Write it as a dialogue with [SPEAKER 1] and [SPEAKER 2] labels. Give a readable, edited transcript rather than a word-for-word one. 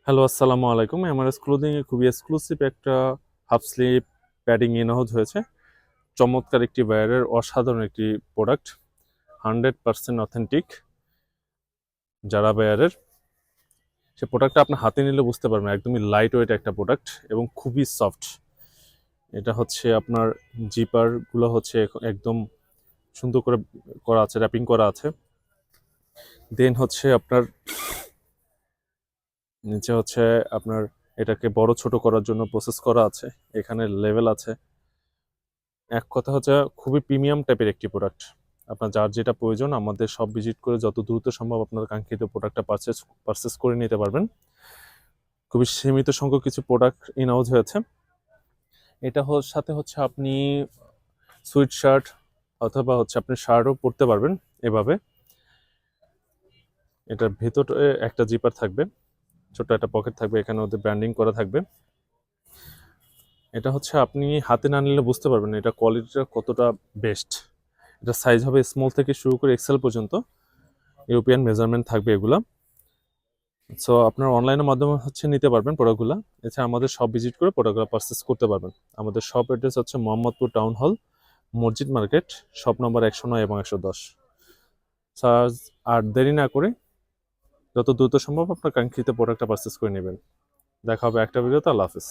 [SPEAKER 1] Hello, আসসালামু আলাইকুম। Mrs clothing এ খুবই এক্সক্লুসিভ একটা হাফ স্লিভ প্যাডিং ইনহাউস হয়েছে। চমৎকার একটি বায়ারের অসাধারণ একটি প্রোডাক্ট, 100% অথেন্টিক যারা বায়ারের সে প্রোডাক্টটা আপনার হাতে নিলে বুঝতে পারবেন একদমই লাইট ওয়েট একটা প্রোডাক্ট এবং খুবই সফট। এটা হচ্ছে আপনার জিপারগুলো হচ্ছে একদম সুন্দর করে করা আছে, র্যাপিং করা আছে। দেন হচ্ছে আপনার নিচে হচ্ছে আপনার এটাকে বড় ছোট করার জন্য প্রসেস করা আছে, এখানে লেভেল আছে। এক কথা হচ্ছে খুবই প্রিমিয়াম টাইপের একটি প্রোডাক্ট। আপনার যার যেটা প্রয়োজন আমাদের সব ভিজিট করে যত দ্রুত সম্ভব আপনার কাঙ্ক্ষিত প্রোডাক্টটা পারচেস করে নিতে পারবেন। খুবই সীমিত সংখ্যক কিছু প্রোডাক্ট ইন হাউস হয়েছে। এটা সাথে হচ্ছে আপনি সুইট শার্ট অথবা হচ্ছে আপনি শার্টও পরতে পারবেন এভাবে। এটার ভেতরে একটা জিপার থাকবে, ছোট্ট একটা পকেট থাকবে, এখানে ওদের ব্র্যান্ডিং করা থাকবে। এটা হচ্ছে আপনি হাতে না নিলে বুঝতে পারবেন এটা কোয়ালিটিটা কতটা বেস্ট। এটা সাইজ হবে স্মল থেকে শুরু করে এক্সেল পর্যন্ত, ইউরোপিয়ান মেজারমেন্ট থাকবে এগুলা। সো আপনার অনলাইনের মাধ্যমে হচ্ছে নিতে পারবেন প্রোডাক্টগুলো। এছাড়া আমাদের সব ভিজিট করে প্রোডাক্টগুলো পারচেস করতে পারবেন। আমাদের শপ অ্যাড্রেস হচ্ছে মোহাম্মদপুর টাউন হল, মসজিদ মার্কেট, শপ নম্বর 109 এবং 110। স্যার, আর দেরি না করে যত দ্রুত সম্ভব আপনার কাঙ্ক্ষিত প্রোডাক্টটা পারচেস করে নেবেন। দেখা হবে একটা ভিডিওতে। আল্লাহ হাফিজ।